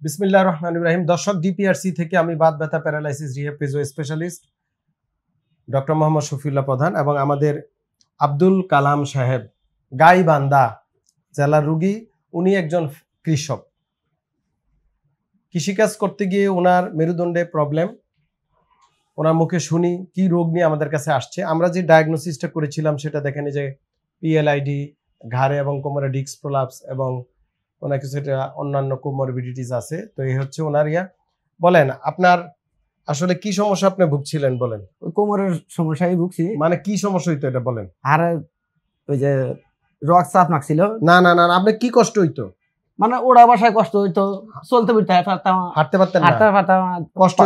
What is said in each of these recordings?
বিসমিল্লাহির রহমানির রহিম। দর্শক, ডিপিআরসি থেকে আমি বাত ব্যথা paralysis rehab physio specialist doctor Mohammad Shafiullah প্রধান এবং আমাদের আব্দুল কালাম সাহেব গাইবান্ধা জেলার রুগী। উনি একজন কৃষক, কৃষিকাজ করতে গিয়ে ওনার মেরুদণ্ডে প্রবলেম। ওনার মুখে শুনি কি রোগ নিয়ে আমাদের কাছে আসছে। আমরা যে ডায়াগনোসিসটা করেছিলাম সেটা দেখেন যে পিএলআইডি, ঘাড়ে এবং কোমরে ডিস্ক প্রলাপস এবং ওনার কিছু অন্যান্য কোমরবিডিটিস আছে। তো এই হচ্ছে ওনার ইয়া। বলেন আপনার আসলে কি সমস্যা আপনি ভুগছিলেন বলেন। কোমরের সমস্যায় ভুগছি। মানে কি সমস্যা হইতো এটা বলেন। আর ওই যে রক চাপ নাকছিল। না না না, আপনি কি কষ্ট হইতো? মানে ওড়া বাসায় কষ্ট হইতো, চলতে পারতাম, হাঁটতে পারতেন না, হাঁটতে পারতাম, কষ্ট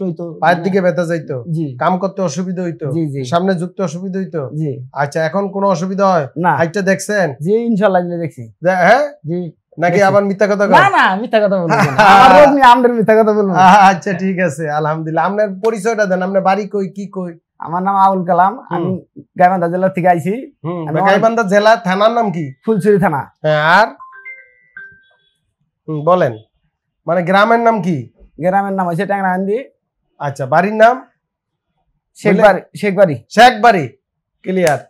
হইতো, পায়ের দিকে ব্যথা যাইতো, জি, কাম করতে অসুবিধা হইতো, জি জি, সামনে যুক্ত অসুবিধা হইতো, জি। আচ্ছা, এখন কোনো অসুবিধা হয় না? হাইটটা দেখছেন? জি, ইনশাআল্লাহ দেখছি। হ্যাঁ, জি। নাকি আবার মিথ্যা কথা? না না, মিথ্যা কথা বলবো না, আমার রোগ নিয়ে আমরা মিথ্যা কথা বলবো। আচ্ছা ঠিক আছে, আলহামদুলিল্লাহ। আপনার পরিচয়টা দেন, আপনার বাড়ি কই, কি কই? আমার নাম আবুল কালাম, আমি গাইবান্ধা জেলা থেকে আইছি। গাইবান্ধা জেলা, থানার নাম কি? ফুলছড়ি থানা। হ্যাঁ, আর বলেন, মানে গ্রামের নাম কি? গ্রামের নাম হচ্ছে ট্যাংরাকান্দি। আচ্ছা, বাড়ির নাম? শেখবাড়ি। ক্লিয়ার।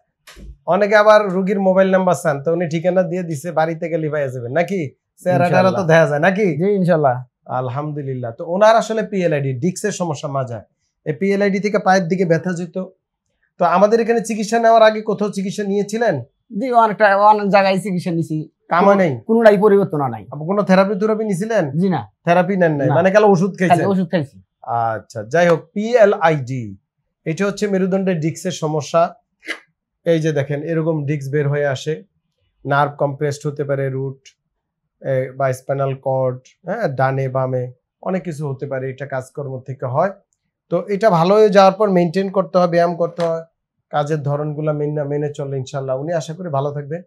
অনেকে আবার রুগীর মোবাইল নাম্বার চান, তো উনি ঠিকানা দিয়ে দিছে, বাড়িতে গেলে পাইয়া যাবেন নাকি? চেহারাটা তো দেখা যায় নাকি? জি ইনশাআল্লাহ, আলহামদুলিল্লাহ। তো ওনার আসলে পিএলআইডি, ডিস্কের সমস্যা মাজায়। এই পিএলআইডি থেকে পায়ের দিকে ব্যথা যেত। তো আমাদের এখানে চিকিৎসা নেওয়ার আগে কোথাও চিকিৎসা নিয়েছিলেন? জি, অনেক জায়গায় চিকিৎসা নিছি, কামা নেই, কোনোটাই পরিবর্তন নাই। কোনো থেরাপি নিছিলেন? জি না, থেরাপি নেন নাই, মানে গেল ওষুধ খাইছেন? ওষুধ খাইছি। আচ্ছা, যাই হোক, পিএলআইডি এটা হচ্ছে মেরুদণ্ডের ডিস্কের সমস্যা। এই যে দেখেন, এরকম ডিস্ক বের হয়ে আসে, নার্ভ কম্প্রেসড হতে পারে, রুট বা স্পাইনাল কর্ড, হ্যাঁ, ডানে বামে অনেক কিছু হতে পারে। এটা কাজকর্ম থেকে হয়। তো এটা ভালো হয়ে যাওয়ার পর মেনটেন করতে হয়, ব্যায়াম করতে হয়, কাজের ধরনগুলো মেনে চললে ইনশাল্লাহ উনি আশা করি ভালো থাকবে।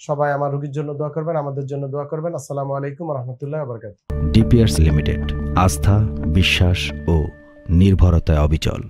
সবাই আমার রোগীর জন্য দোয়া করবেন, আমাদের জন্য দোয়া করবেন। আসসালামু আলাইকুম ওয়া রাহমাতুল্লাহি ওয়া বারাকাতুহু। ডিপিআরসি লিমিটেড, আস্থা, বিশ্বাস ও নির্ভরতায় অবিচল।